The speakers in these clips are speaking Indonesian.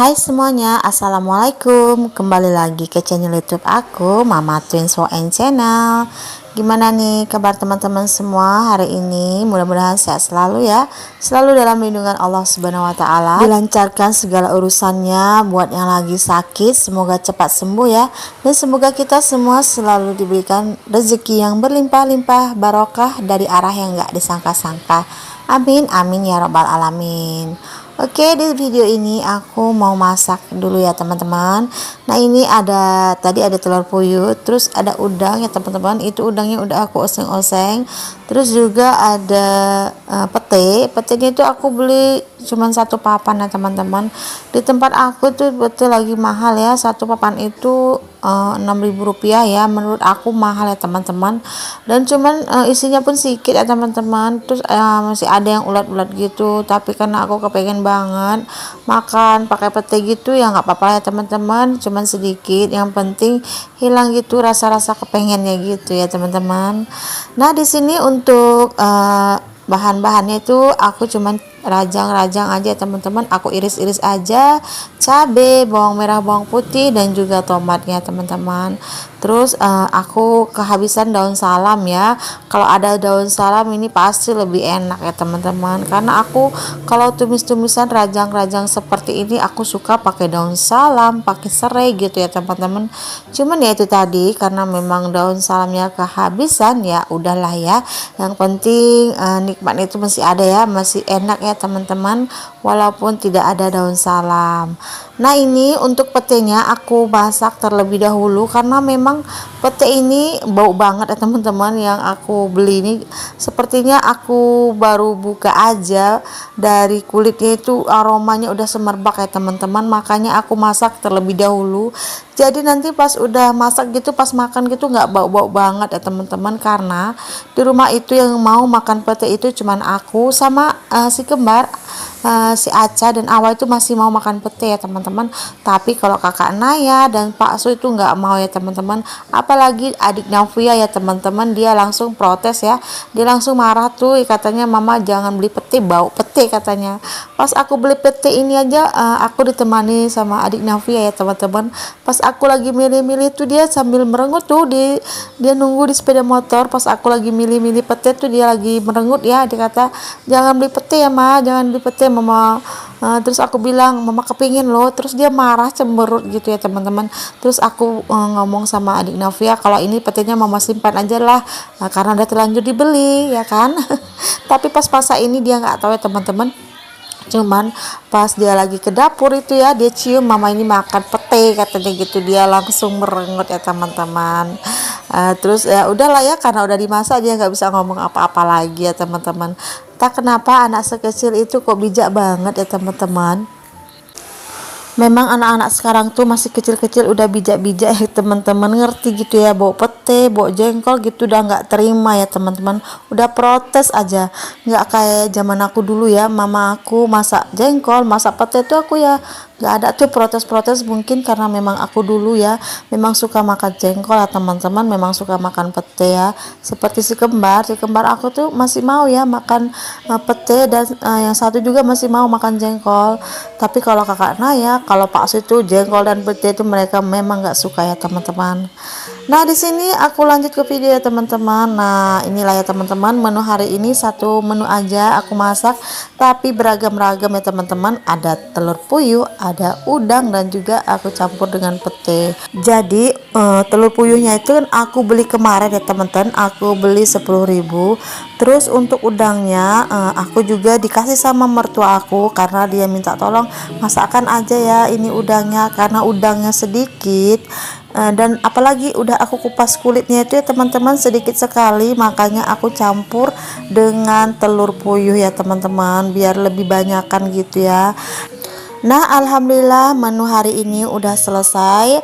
Hai semuanya, assalamualaikum. Kembali lagi ke channel YouTube aku, Mama Twins WN Channel. Gimana nih kabar teman-teman semua hari ini? Mudah-mudahan sehat selalu ya, selalu dalam lindungan Allah Subhanahu Wa Taala. Dilancarkan segala urusannya. Buat yang lagi sakit, semoga cepat sembuh ya. Dan semoga kita semua selalu diberikan rezeki yang berlimpah-limpah, barokah dari arah yang gak disangka-sangka. Amin, amin ya robbal alamin. Oke, di video ini aku mau masak dulu ya teman-teman. Nah ini tadi ada telur puyuh, terus ada udang ya teman-teman. Itu udangnya udah aku oseng-oseng. Terus juga ada pete. Petenya itu aku beli cuman satu papan ya teman-teman. Di tempat aku tuh betul lagi mahal ya. Satu papan itu Rp6.000 ya. Menurut aku mahal ya teman-teman. Dan cuman isinya pun sedikit ya teman-teman. Terus masih ada yang ulat-ulat gitu. Tapi karena aku kepengen banget makan pakai pete gitu ya nggak apa-apa ya teman-teman, cuman sedikit, yang penting hilang gitu rasa-rasa kepengennya gitu ya teman-teman. Nah di sini untuk bahan-bahannya itu aku cuman rajang-rajang aja teman-teman, aku iris-iris aja cabai, bawang merah, bawang putih, dan juga tomatnya teman-teman. Terus aku kehabisan daun salam ya. Kalau ada daun salam ini pasti lebih enak ya teman-teman, karena aku kalau tumis-tumisan rajang-rajang seperti ini aku suka pakai daun salam, pakai serai gitu ya teman-teman. Cuman ya itu tadi karena memang daun salamnya kehabisan ya udahlah ya. Yang penting nikmatnya itu masih ada ya, masih enak ya teman-teman, walaupun tidak ada daun salam. Nah ini untuk petenya aku masak terlebih dahulu karena memang pete ini bau banget ya teman-teman. Yang aku beli ini sepertinya aku baru buka aja, dari kulitnya itu aromanya udah semerbak ya teman-teman, makanya aku masak terlebih dahulu. Jadi nanti pas udah masak gitu, pas makan gitu nggak bau-bau banget ya teman-teman, karena di rumah itu yang mau makan pete itu cuman aku sama si kembar, si Aca dan Awa itu masih mau makan pete ya teman-teman. Tapi kalau kakak Naya dan Pak Su itu nggak mau ya teman-teman, apalagi adik Navia ya teman-teman, dia langsung protes ya, dia langsung marah tuh, katanya mama jangan beli pete, bau pete katanya. Pas aku beli pete ini aja aku ditemani sama adik Navia ya teman-teman. Pas aku lagi milih-milih tuh dia sambil merengut tuh, dia nunggu di sepeda motor. Pas aku lagi milih-milih pete tuh dia lagi merengut ya, dia kata jangan beli pete ya ma, jangan beli pete mama. Terus aku bilang mama kepingin loh, terus dia marah cemberut gitu ya teman-teman. Terus aku ngomong sama adik Navia kalau ini petenya mama simpan aja lah, karena udah terlanjur dibeli ya kan. Tapi pas masa ini dia nggak tahu ya teman-teman. Cuman pas dia lagi ke dapur itu ya, dia cium mama ini makan pete katanya gitu, dia langsung merengut ya teman-teman. Terus ya udahlah ya, karena udah dimasak dia nggak bisa ngomong apa-apa lagi ya teman-teman. Tak kenapa anak sekecil itu kok bijak banget ya teman-teman. Memang anak-anak sekarang tuh masih kecil-kecil udah bijak-bijak ya teman-teman, ngerti gitu ya, bawa pete, bawa jengkol gitu udah nggak terima ya teman-teman, udah protes aja. Nggak kayak zaman aku dulu ya, mama aku masak jengkol, masak pete tuh aku ya nggak ada tuh protes-protes. Mungkin karena memang aku dulu ya memang suka makan jengkol ya teman-teman, memang suka makan pete ya. Seperti si kembar aku tuh masih mau ya makan pete, dan yang satu juga masih mau makan jengkol. Tapi kalau kakak Naya, kalau Pak Su itu jengkol dan pete itu mereka memang nggak suka ya teman-teman. Nah di sini aku lanjut ke video ya teman-teman. Nah inilah ya teman-teman, menu hari ini satu menu aja aku masak, tapi beragam-ragam ya teman-teman. Ada telur puyuh, ada udang, dan juga aku campur dengan pete. Jadi telur puyuhnya itu kan aku beli kemarin ya teman-teman, aku beli 10.000. Terus untuk udangnya aku juga dikasih sama mertua aku karena dia minta tolong masakan aja ya ini udangnya, karena udangnya sedikit. Dan apalagi udah aku kupas kulitnya itu ya teman-teman sedikit sekali, makanya aku campur dengan telur puyuh ya teman-teman biar lebih banyakan gitu ya. Nah alhamdulillah menu hari ini udah selesai,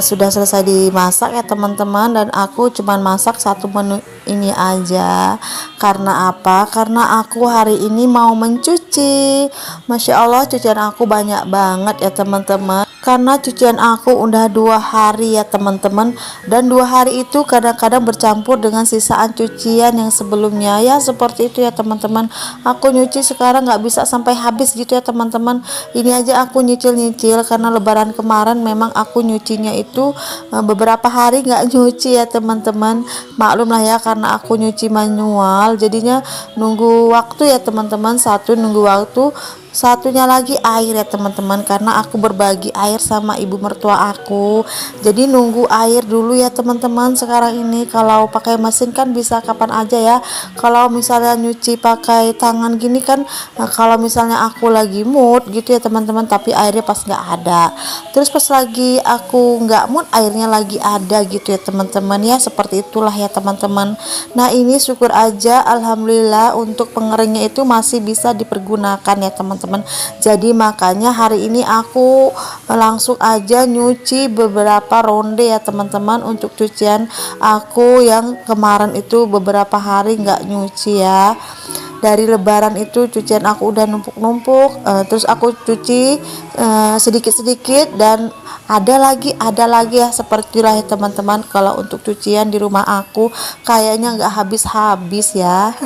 sudah selesai dimasak ya teman-teman, dan aku cuman masak satu menu ini aja. Karena apa? Karena aku hari ini mau mencuci. Masya Allah cucian aku banyak banget ya teman-teman. karena cucian aku udah 2 hari ya teman-teman, dan 2 hari itu kadang-kadang bercampur dengan sisaan cucian yang sebelumnya ya, seperti itu ya teman-teman. Aku nyuci sekarang nggak bisa sampai habis gitu ya teman-teman. Ini aja aku nyicil-nyicil karena lebaran kemarin memang aku nyucinya itu beberapa hari nggak nyuci ya teman-teman. Maklum lah ya, karena aku nyuci manual jadinya nunggu waktu ya teman-teman. Satu nunggu waktu, satunya lagi air ya teman-teman, karena aku berbagi air sama ibu mertua aku, jadi nunggu air dulu ya teman-teman. Sekarang ini kalau pakai mesin kan bisa kapan aja ya, kalau misalnya nyuci pakai tangan gini kan kalau misalnya aku lagi mood gitu ya teman-teman, tapi airnya pas nggak ada, terus pas lagi aku nggak mood airnya lagi ada gitu ya teman-teman ya, seperti itulah ya teman-teman. Nah ini syukur aja alhamdulillah untuk pengeringnya itu masih bisa dipergunakan ya teman-teman. Jadi makanya hari ini aku langsung aja nyuci beberapa ronde ya teman-teman untuk cucian aku yang kemarin itu beberapa hari nggak nyuci ya. Dari lebaran itu cucian aku udah numpuk-numpuk, terus aku cuci sedikit-sedikit, dan ada lagi ya, seperti lah ya teman-teman. Kalau untuk cucian di rumah aku kayaknya nggak habis-habis ya.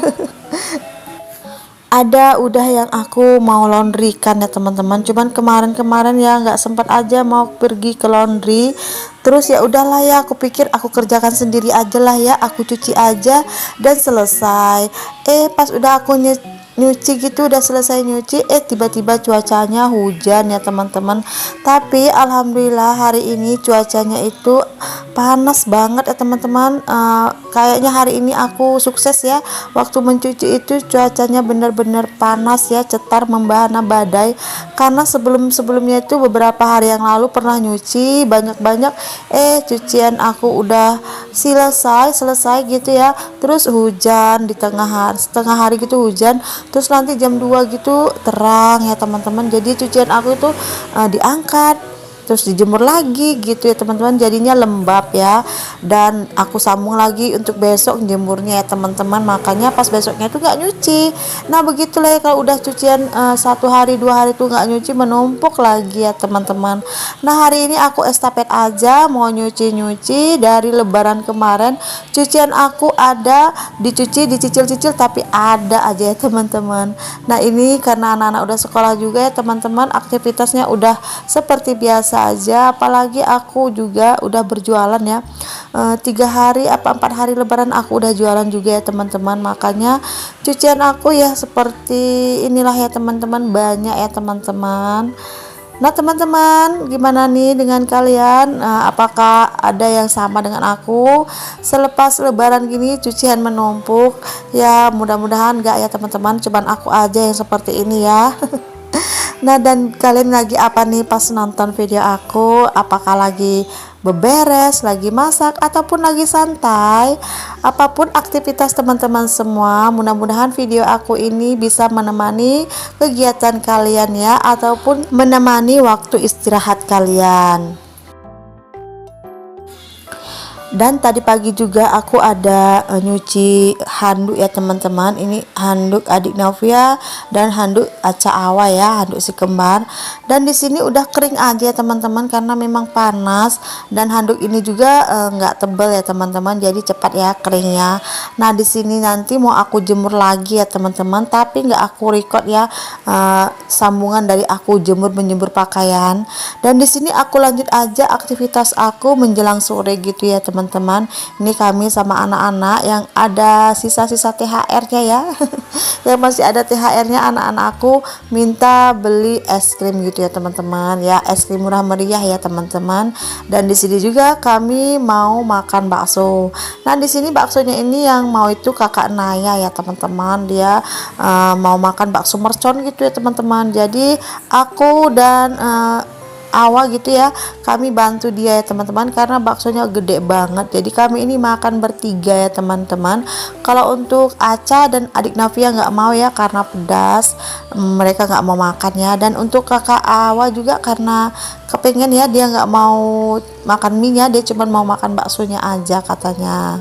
Ada udah yang aku mau laundrykan ya teman-teman, cuman kemarin ya nggak sempat aja mau pergi ke laundry. Terus ya udahlah ya, aku pikir aku kerjakan sendiri aja lah ya, aku cuci aja dan selesai. Pas udah aku nyuci gitu, udah selesai nyuci, tiba-tiba cuacanya hujan ya teman-teman. Tapi alhamdulillah hari ini cuacanya itu panas banget ya teman-teman. Kayaknya hari ini aku sukses ya, waktu mencuci itu cuacanya benar-benar panas ya, cetar membahana badai. Karena sebelumnya itu beberapa hari yang lalu pernah nyuci banyak-banyak, cucian aku udah selesai gitu ya, terus hujan di setengah hari gitu hujan, terus nanti jam 2 gitu terang ya teman-teman. Jadi cucian aku itu diangkat terus dijemur lagi gitu ya teman-teman, jadinya lembab ya, dan aku sambung lagi untuk besok jemurnya ya teman-teman. Makanya pas besoknya itu nggak nyuci. Nah begitulah ya, kalau udah cucian 1 hari 2 hari itu nggak nyuci, menumpuk lagi ya teman-teman. Nah hari ini aku estafet aja mau nyuci dari lebaran kemarin. Cucian aku ada dicuci, dicicil-cicil, tapi ada aja ya teman-teman. Nah ini karena anak-anak udah sekolah juga ya teman-teman, aktivitasnya udah seperti biasa aja. Apalagi aku juga udah berjualan ya, 3 hari apa 4 hari lebaran aku udah jualan juga ya teman-teman. Makanya cucian aku ya seperti inilah ya teman-teman, banyak ya teman-teman. Nah teman-teman, gimana nih dengan kalian? Apakah ada yang sama dengan aku? Selepas lebaran gini cucian menumpuk ya, mudah-mudahan enggak ya teman-teman, cuman aku aja yang seperti ini ya. Nah dan kalian lagi apa nih pas nonton video aku? Apakah lagi beberes, lagi masak, ataupun lagi santai? Apapun aktivitas teman-teman semua, mudah-mudahan video aku ini bisa menemani kegiatan kalian ya, ataupun menemani waktu istirahat kalian. Dan tadi pagi juga aku ada nyuci handuk ya teman-teman. Ini handuk adik Novia dan handuk Aca Awa ya, handuk si kembar. Dan di sini udah kering aja teman-teman, karena memang panas, dan handuk ini juga nggak tebel ya teman-teman, jadi cepat ya keringnya. Nah di sini nanti mau aku jemur lagi ya teman-teman, tapi nggak aku record ya sambungan dari aku menjemur pakaian. Dan di sini aku lanjut aja aktivitas aku menjelang sore gitu ya teman-teman. Ini kami sama anak-anak yang ada sisa-sisa THR-nya ya. Yang masih ada THR-nya, anak-anak aku minta beli es krim gitu ya teman-teman ya, es krim murah meriah ya teman-teman. Dan di sini juga kami mau makan bakso. Nah di sini baksonya ini yang mau itu kakak Naya ya teman-teman, dia mau makan bakso mercon gitu ya teman-teman. Jadi aku dan Awa gitu ya, kami bantu dia ya teman-teman, karena baksonya gede banget. Jadi kami ini makan bertiga ya teman-teman. Kalau untuk Aca dan adik Navia nggak mau ya karena pedas, mereka nggak mau makan ya. Dan untuk kakak Awa juga karena kepengen ya, dia nggak mau makan mie nya, dia cuma mau makan baksonya aja katanya.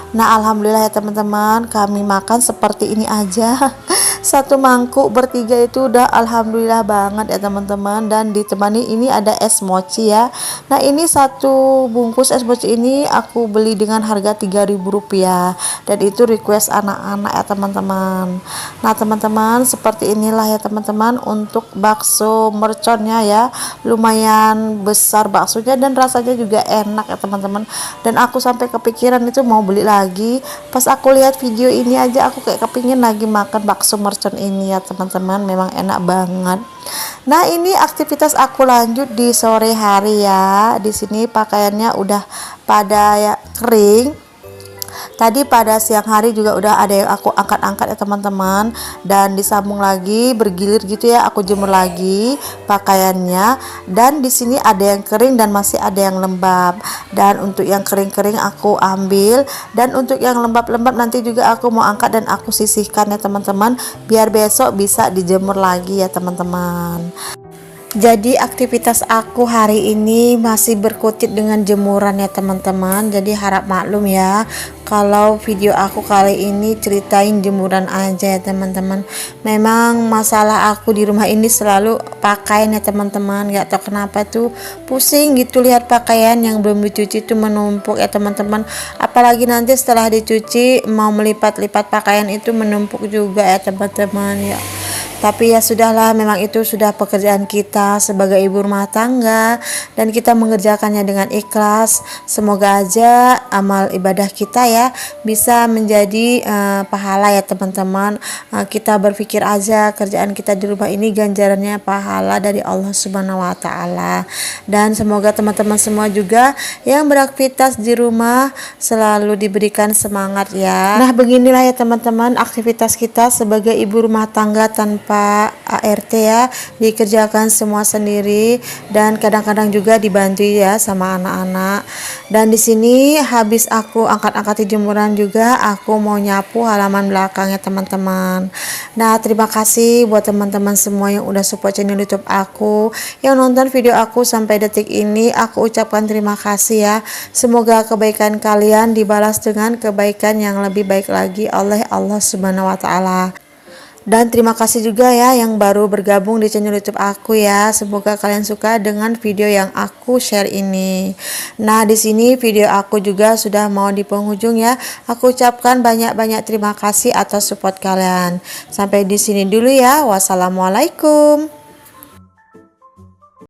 Nah alhamdulillah ya teman-teman, kami makan seperti ini aja. Satu mangkuk bertiga itu udah alhamdulillah banget ya teman-teman. Dan ditemani ini ada es mochi ya. Nah ini satu bungkus es mochi ini aku beli dengan harga Rp3.000, dan itu request anak-anak ya teman-teman. Nah teman-teman, seperti inilah ya teman-teman untuk bakso merconnya ya. Lumayan besar baksonya dan rasanya juga enak ya teman-teman. Dan aku sampai kepikiran itu mau beli lagi. Pas aku lihat video ini aja aku kayak kepingin lagi makan bakso mercon ini ya teman-teman, memang enak banget. Nah ini aktivitas aku lanjut di sore hari ya. Di sini pakaiannya udah pada ya kering. Tadi pada siang hari juga udah ada yang aku angkat-angkat ya teman-teman, dan disambung lagi bergilir gitu ya, aku jemur lagi pakaiannya. Dan di sini ada yang kering dan masih ada yang lembab. Dan untuk yang kering-kering aku ambil, dan untuk yang lembab-lembab nanti juga aku mau angkat dan aku sisihkan ya teman-teman, biar besok bisa dijemur lagi ya teman-teman. Jadi aktivitas aku hari ini masih berkutit dengan jemuran ya teman-teman. Jadi harap maklum ya kalau video aku kali ini ceritain jemuran aja ya teman-teman. Memang masalah aku di rumah ini selalu pakaian ya teman-teman. Gak tau kenapa tuh pusing gitu lihat pakaian yang belum dicuci itu menumpuk ya teman-teman. Apalagi nanti setelah dicuci mau melipat-lipat pakaian itu menumpuk juga ya teman-teman ya. Tapi ya sudahlah, memang itu sudah pekerjaan kita sebagai ibu rumah tangga dan kita mengerjakannya dengan ikhlas. Semoga aja amal ibadah kita ya bisa menjadi pahala ya teman-teman. Kita berpikir aja kerjaan kita di rumah ini ganjarannya pahala dari Allah Subhanahu wa taala. Dan semoga teman-teman semua juga yang beraktivitas di rumah selalu diberikan semangat ya. Nah, beginilah ya teman-teman aktivitas kita sebagai ibu rumah tangga tanpa ART ya, dikerjakan semua sendiri dan kadang-kadang juga dibantu ya sama anak-anak. Dan di sini habis aku angkat-angkat jemuran juga aku mau nyapu halaman belakangnya teman-teman. Nah, terima kasih buat teman-teman semua yang udah support channel YouTube aku, yang nonton video aku sampai detik ini. Aku ucapkan terima kasih ya. Semoga kebaikan kalian dibalas dengan kebaikan yang lebih baik lagi oleh Allah Subhanahu wa taala. Dan terima kasih juga ya yang baru bergabung di channel YouTube aku ya. Semoga kalian suka dengan video yang aku share ini. Nah, di sini video aku juga sudah mau di penghujung ya. Aku ucapkan banyak-banyak terima kasih atas support kalian. Sampai di sini dulu ya. Wassalamualaikum.